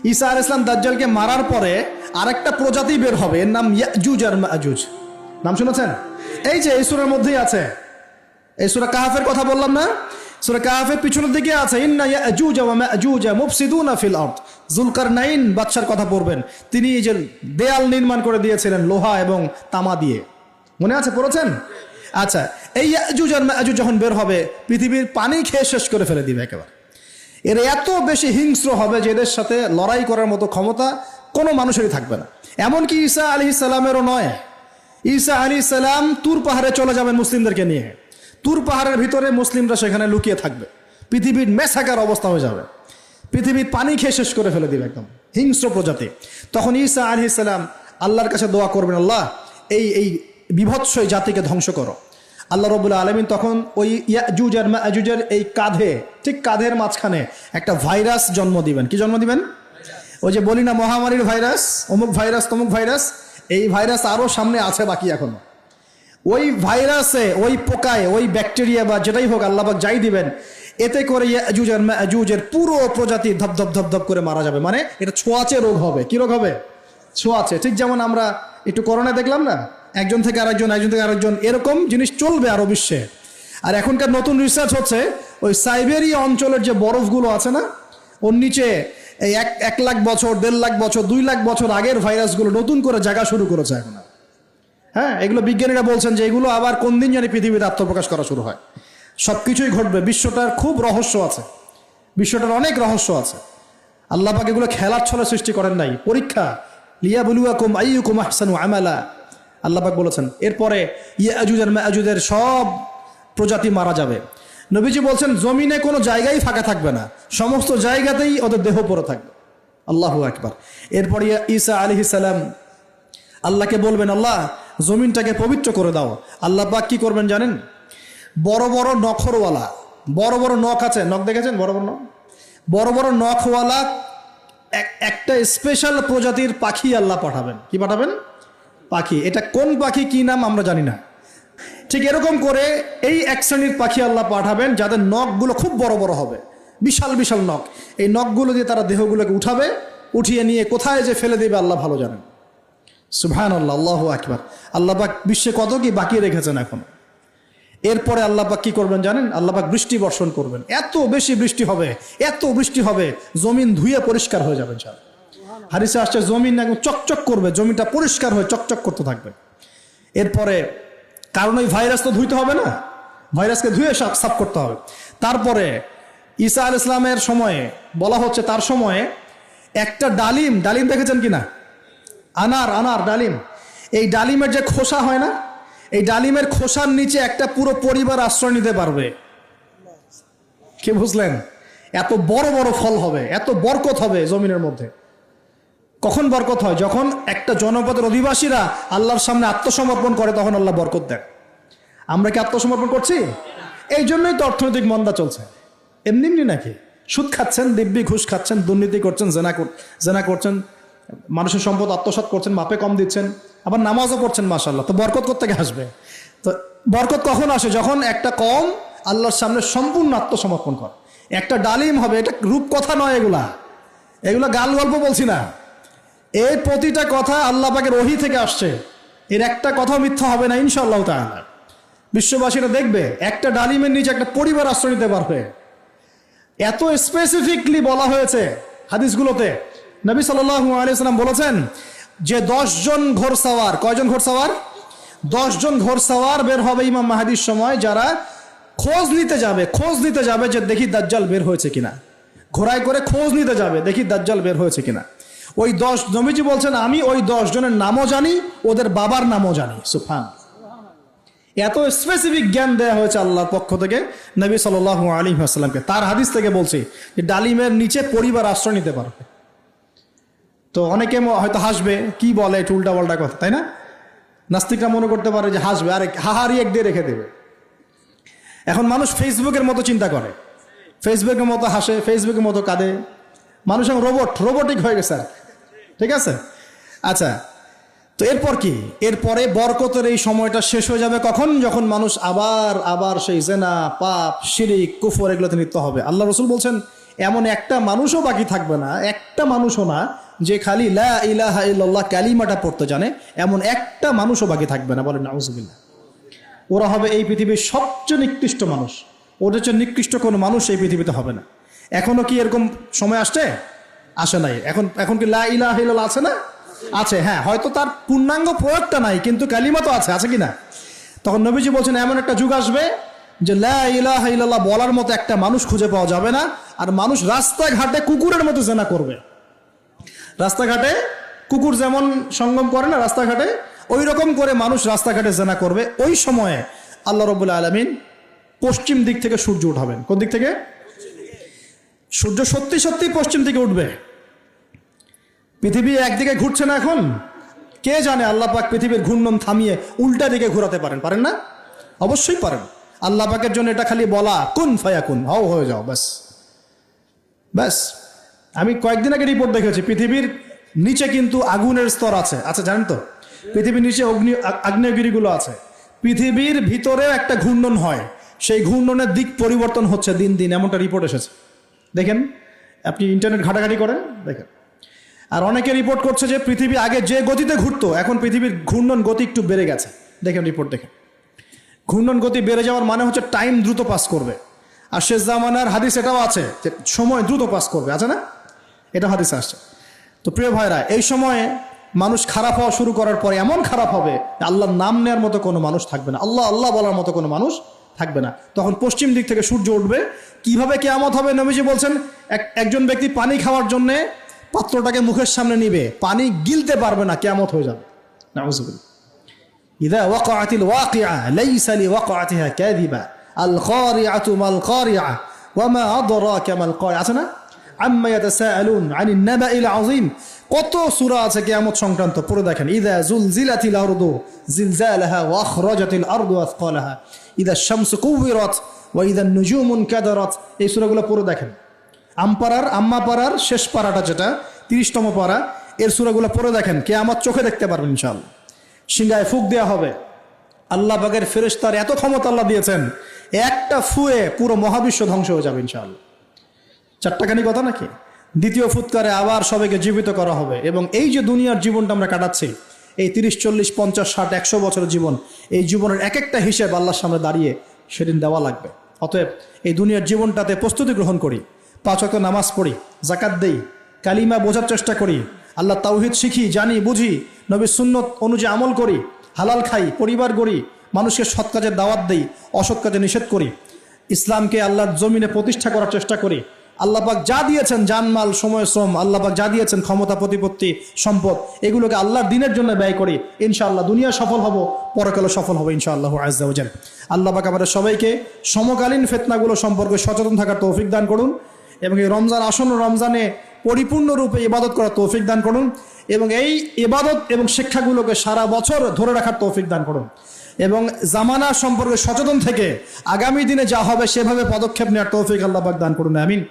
ঈসা আলাইহিস সালাম দাজ্জালকে মারার পরে আরেকটা প্রজাতি বের হবে, এর নাম ইয়াজুজ আর মাজুজ। নাম শুনেছেন? এই যে এই সূরার মধ্যেই আছে, এই সূরা কাহফের কথা বললাম না, সূরা কাহফের পিছনের দিকে আছে ইন্না ইয়াজুজ ওয়া মাজুজ মুফসিদুনা ফিল আরদ। যুলকারনাইন বাদশার কথা পড়বেন, তিনি এই যে দেয়াল নির্মাণ করে দিয়েছিলেন লোহা এবং তামা দিয়ে, মনে আছে, পড়েছেন? আচ্ছা, এই ইয়াজুজ আর মাজুজ যখন বের হবে পৃথিবীর পানি খেয়ে শেষ করে ফেলে দিবে একেবারে। এর এত বেশি হিংস্র হবে যে এদের সাথে লড়াই করার মতো ক্ষমতা কোনো মানুষেরই থাকবে না। এমনকি ঈসা আলাইহিস সালামেরও নয়। ঈসা আলাইহিস সালাম তুর পাহাড়ে চলে যাবেন মুসলিমদেরকে নিয়ে, তুর পাহাড়ের ভিতরে মুসলিমরা সেখানে লুকিয়ে থাকবে, পৃথিবীর মেসাকার অবস্থা হয়ে যাবে, পৃথিবীর পানি খেয়ে শেষ করে ফেলে দিবে, একদম হিংস্র প্রজাতি। তখন ঈসা আলাইহিস সালাম আল্লাহর কাছে দোয়া করবেন, আল্লাহ এই বিভৎস এই জাতিকে ধ্বংস করো। আল্লাহ রাব্বুল আলামিন তখন ওই ইয়াজুজ আর মাজুজের এই কাঁধে, ঠিক কাঁধের মাঝখানে একটা ভাইরাস জন্ম দিবেন। কি জন্ম দিবেন? ওই যে বলি না মহামারীর ভাইরাস, অমুক ভাইরাস তমুক ভাইরাস, এই ভাইরাস আরও সামনে আছে বাকি এখনো। ওই ভাইরাসে, ওই পোকায়, ওই ব্যাকটেরিয়া বা যেটাই হোক আল্লাহ পাক যাই দিবেন, এতে করে ইয়াজুজ আর মাজুজের পুরো প্রজাতি ধপ ধপ ধপ করে মারা যাবে। মানে এটা ছোঁয়াচে রোগ হবে। কি রোগ হবে? ছোঁয়াচে। ঠিক যেমন আমরা একটু করোনা দেখলাম না, একজন থেকে আরেকজন, একজন থেকে আরেকজন, এরকম জিনিস চলবে আরো বিশ্বে। আর এখনকার নতুন রিসার্চ হচ্ছে ওই সাইবেরিয়া অঞ্চলের যে বরফগুলো আছে না, ওর নিচে এই 1 লাখ বছর, 1.5 লাখ বছর, 2 লাখ বছর আগের ভাইরাসগুলো নতুন করে জায়গা শুরু করেছে এখন। হ্যাঁ, এগুলো বিজ্ঞানীরা বলছেন যে এগুলো আবার কোন দিন জানি পৃথিবীতে আত্মপ্রকাশ করা শুরু হয়। সব কিছুই ঘটবে। বিশ্বটার খুব রহস্য আছে, বিশ্বটার অনেক রহস্য আছে। আল্লাহ পাক এগুলো খেলার ছলে সৃষ্টি করেন নাই, পরীক্ষা। লিয়াবলুয়াকুম আইয়ুকুম আহসানু আমালা, আল্লাহ পাক বলেছেন। এরপরে ইয়াজুজ আর মাজুজের সব প্রজাতি মারা যাবে। নবীজি বলছেন জমিনে কোনো জায়গায় ফাঁকা থাকবে না, সমস্ত জায়গাতেই ওদের দেহ পড়ে থাকবে। আল্লাহু আকবার। এরপরে ঈসা আলাইহিস সালাম আল্লাহকে বলবেন, আল্লাহ জমিনটাকে পবিত্র করে দাও। আল্লাহ পাক কি করবেন জানেন? বড় বড় নখরওয়ালা, বড় বড় নখ আছে, নখ দেখেছেন? বড় বড় নখ, বড় বড় নখওয়ালা একটা স্পেশাল প্রজাতির পাখি আল্লাহ পাঠাবেন। কি পাঠাবেন? পাখি। এটা কোন পাখি, কি নাম আমরা জানি না। ঠিক এরকম করে এই এক শ্রেণীর পাখি আল্লাহ পাঠাবেন যাদের নখগুলো খুব বড় বড় হবে, বিশাল বিশাল নখ। এই নখগুলো দিয়ে তারা দেহগুলোকে উঠাবে, উঠিয়ে নিয়ে কোথায় যে ফেলে দেবে আল্লাহ ভালো জানেন। সুবহানাল্লাহ, আল্লাহু আকবার। আল্লাহ পাক বিশ্বে কত কি বাকি রেখেছেন এখন। এরপরে আল্লাহ পাক কি করবেন জানেন? আল্লাহ পাক বৃষ্টি বর্ষণ করবেন। এত বেশি বৃষ্টি হবে, এত বৃষ্টি হবে, জমিন ধুয়ে পরিষ্কার হয়ে যাবে। হাদিসে আসছে জমিন একদম চকচক করবে, জমিটা পরিষ্কার হয়ে চকচক করতে থাকবে। এরপরে কারণ ওই ভাইরাস তো ধুইতে হবে না, ভাইরাসকে ধুয়ে সাফ করতে হবে। তারপরে ঈসা আলাইহিস সালামের সময়ে বলা হচ্ছে, তার সময়ে একটা ডালিম, ডালিম দেখেছেন কিনা? আনার ডালিম, এই ডালিমের যে খোসা হয় না, এই ডালিমের খোসার নিচে একটা পুরো পরিবার আশ্রয় নিতে পারবে। কি বুঝলেন? এত বড় বড় ফল হবে, এত বরকত হবে জমিনের মধ্যে। কখন বরকত হয়? যখন একটা জনপদের অধিবাসীরা আল্লাহর সামনে আত্মসমর্পণ করে, তখন আল্লাহ বরকত দেন। আমরা কি আত্মসমর্পণ করছি? এই জন্যই তো অর্থনৈতিক মন্দা চলছে। এমনি এমনি নাকি? সুদ খাচ্ছেন, দিব্যি ঘুষ খাচ্ছেন, দুর্নীতি করছেন, জেনা করছেন, মানুষের সম্পদ আত্মসাৎ করছেন, মাপে কম দিচ্ছেন, আবার নামাজও পড়ছেন, মাশাআল্লাহ। তো বরকত কোত্থেকে আসবে? তো বরকত কখন আসে? যখন একটা কম আল্লাহর সামনে সম্পূর্ণ আত্মসমর্পণ করে। একটা ডালিম হবে, এটা রূপকথা নয়, এগুলা গাল গল্প বলছি না। এই প্রতিটা কথা আল্লাহ পাকের ওহী থেকে আসছে, এর একটা কথা মিথ্যা হবে না ইনশাআল্লাহ তাআলা। বিশ্ববাসীরা দেখবে একটা ডালিমের নিচে একটা পরিবার আশ্রয় নিতে পারবে। এত স্পেসিফিকলি বলা হয়েছে হাদিসগুলোতে। নবী সাল্লাল্লাহু আলাইহি ওয়াসাল্লাম বলেছেন যে 10 জন ঘোড়সওয়ার, কয়জন ঘোড়সওয়ার? 10 জন ঘোড়সওয়ার বের হবে ইমাম মাহদির সময়, যারা খোঁজ নিতে যাবে যে দেখি দাজ্জাল বের হয়েছে কিনা। ঘোড়ায় করে খোঁজ নিতে যাবে, দেখি দাজ্জাল বের হয়েছে কিনা। ওই 10, নবীজি বলছেন আমি ওই 10 জনের নামও জানি, ওদের বাবার নামও জানি। সুবহানাল্লাহ, এত স্পেসিফিক জ্ঞান দেয়া হয়েছে আল্লাহর পক্ষ থেকে নবী সাল্লাল্লাহু আলাইহি ওয়াসাল্লামকে। তার হাদিস থেকে বলছি যে ডালিমের নিচে পরিবার আশ্রয় নিতে পারবে। তো অনেকে হয়তো হাসবে, কি বলে একটু উল্টা পাল্টা কথা, তাই না? নাস্তিকরা মনে করতে পারে যে হাসবে, আরে হাহারি এক দিয়ে রেখে দেবে। এখন মানুষ ফেসবুকের মতো চিন্তা করে, ফেসবুকের মতো হাসে, ফেসবুকের মতো কাঁদে। মানুষ এখন রোবটিক হয়ে গেছে। ঠিক আছে, আচ্ছা। তো এরপর কি? এরপরে বরকতের এই সময়টা শেষ হয়ে যাবে কখন? যখন মানুষ আবার সেই জেনা, পাপ, শিরিক, কুফর এগুলোতে লিপ্ত হবে। আল্লাহ রাসূল বলছেন এমন একটা মানুষও বাকি থাকবে না, একটা মানুষও না যে খালি লা ইলাহা ইল্লাল্লাহ কালিমাটা পড়তে জানে, এমন একটা মানুষও বাকি থাকবে না। বলেন নাউজুবিল্লাহ। ওরা হবে এই পৃথিবীর সবচেয়ে নিকৃষ্ট মানুষ। ওদের চেয়ে নিকৃষ্ট কোনো মানুষ এই পৃথিবীতে হবে না। এখনো কি এরকম সময় আসছে? আসে নাই। এখন কি লা ইলাহা ইল্লাল্লাহ আছে না? আছে। হ্যাঁ, হয়তো তার পূর্ণাঙ্গ প্রয়োগটা নাই, কিন্তু কালিমা তো আছে কি না? তখন নবীজি বলছেন এমন একটা যুগ আসবে যে লা ইলাহা ইল্লাল্লাহ বলার মতো একটা মানুষ খুঁজে পাওয়া যাবে না। আর মানুষ রাস্তাঘাটে কুকুরের মতো জেনা করবে। রাস্তাঘাটে কুকুর যেমন সঙ্গম করে না রাস্তাঘাটে, ওই রকম করে মানুষ রাস্তাঘাটে জেনা করবে। ওই সময়ে আল্লাহ রাব্বুল আলামিন পশ্চিম দিক থেকে সূর্য উঠাবেন। কোন দিক থেকে? সূর্য সত্যি সত্যি পশ্চিম দিকে উঠবে। পৃথিবী একদিকে ঘুরছে না এখন? কে জানে আল্লাহ পাক পৃথিবীর ঘূর্ণন থামিয়ে উল্টা দিকে ঘোরাতে পারেন না? অবশ্যই পারেন। আল্লাহ পাকের জন্য এটা খালি বলা, কুন ফায়াকুন, হও হয়ে যাও, ব্যাস ব্যাস। আমি কয়েকদিন আগে রিপোর্ট দেখেছি, পৃথিবীর নিচে কিন্তু আগুনের স্তর আছে। আচ্ছা, জানেন তো পৃথিবীর নিচে আগ্নেয়গিরিগুলো আছে। পৃথিবীর ভিতরেও একটা ঘূর্ণন হয়, সেই ঘূর্ণনের দিক পরিবর্তন হচ্ছে দিন দিন, এমনটা রিপোর্ট এসেছে। দেখেন, আপনি ইন্টারনেট ঘাটাঘাটি করেন, দেখেন। আর অনেকে রিপোর্ট করছে যে পৃথিবী আগে যে গতিতে ঘুরতো, এখন পৃথিবীর ঘূর্ণন গতি একটু বেড়ে গেছে। দেখেন রিপোর্ট, দেখেন। ঘূর্ণন গতি বেড়ে যাওয়ার মানে হচ্ছে টাইম দ্রুত পাস করবে। আর শেষ জামানার হাদিস এটাও আছে যে সময় দ্রুত পাস করবে, আছে না? এটা হাদিস আসছে। তো প্রিয় ভাইরা, এই সময়ে মানুষ খারাপ হওয়া শুরু করার পরে এমন খারাপ হবে আল্লাহর নাম নেওয়ার মতো কোনো মানুষ থাকবে না, আল্লাহ আল্লাহ বলার মতো কোনো মানুষ থাকবে না। তখন পশ্চিম দিক থেকে সূর্য উঠবে। কিভাবে কিয়ামত হবে? নবীজি বলছেন একজন ব্যক্তি পানি খাওয়ার জন্যে পাত্রটাকে মুখের সামনে নিবে, পানি গিলতে পারবে না, কিয়ামত হয়ে যাবে। নাউযুবিল্লাহ। ইযা ওয়াকাআতিল ওয়াকিআ লাইসা লিওয়াকাআতিহা কাযিবা আল কারিআতু মাল কারিআ ওয়া মা আদরাকা মাল কারিআ। আছে না? আম্মা ইয়াতাসাআলুন আনিন নাবাইল আযীম। কত সূরা আছে কিয়ামত সংক্রান্ত, পড়ে দেখেন। ইযা যুলজিলাতিল আরদু জিলজালাহা ওয়া আখরাজাতিল আরদু আসকালাহা ইযা শামসু কুবিরাত ওয়া ইযা নুজুমু কাদারাত। এই সূরাগুলো পড়ে দেখেন। আম্মা পাড়ার শেষ পাড়াটা, যেটা 30তম পাড়া, এর সূরাগুলো পড়ে দেখেন। কিয়ামত চোখে দেখতে পারবেন ইনশাআল্লাহ। সিংহায় ফুঁক দেওয়া হবে। আল্লাহ পাকের ফেরেশতার এত ক্ষমতা আল্লাহ দিয়েছেন, একটা ফুয়ে পুরো মহাবিশ্ব ধ্বংস হয়ে যাবে ইনশাআল্লাহ। চারটাখানি কথা নাকি? দ্বিতীয় ফুৎকারে আবার সবাইকে জীবিত করা হবে। এবং এই যে দুনিয়ার জীবনটা আমরা কাটাচ্ছি, এই 30, 40, 50, 60, 100 বছরের জীবন, এই জীবনের এক একটা হিসেব আল্লাহর সামনে দাঁড়িয়ে সেদিন দেওয়া লাগবে। অতএব এই দুনিয়ার জীবনটাতে প্রস্তুতি গ্রহণ করি, 5 ওয়াক্ত নামাজ পড়ি, যাকাত দেই, কালিমা বোঝার চেষ্টা করি, আল্লাহ তাওহীদ শিখি, জানি, বুঝি, নবীর সুন্নত অনুযায়ী আমল করি, হালাল খাই, পরিবার গড়ি, মানুষকে সৎ কাজের দাওয়াত দেই, অসৎ কাজে নিষেধ করি, ইসলামকে আল্লাহর জমিনে প্রতিষ্ঠা করার চেষ্টা করি। আল্লাহ পাক যা দিয়েছেন, জানমাল, সময়, শ্রম, আল্লাহ পাক যা দিয়েছেন, ক্ষমতা, প্রতিপত্তি, সম্পদ, এগুলোকে আল্লাহর দিনের জন্য ব্যয় করি। ইনশাআল্লাহ দুনিয়া সফল হব, পরকালে সফল হবে ইনশাআল্লাহু আযজা ওয়া জাল। আল্লাহ পাক আমাদের সবাইকে সমকালীন ফিতনাগুলো সম্পর্কে সচেতন থাকার তৌফিক দান করুন, এবং এই রমজান, আসন্ন রমজানে পরিপূর্ণরূপে ইবাদত করার তৌফিক দান করুন, এবং এই ইবাদত এবং শিক্ষাগুলোকে সারা বছর ধরে রাখার তৌফিক দান করুন, এবং জামানা সম্পর্কে সচেতন থেকে আগামী দিনে যা হবে সেভাবে পদক্ষেপ নেওয়ার তৌফিক আল্লাহ পাক দান করুন। আমিন।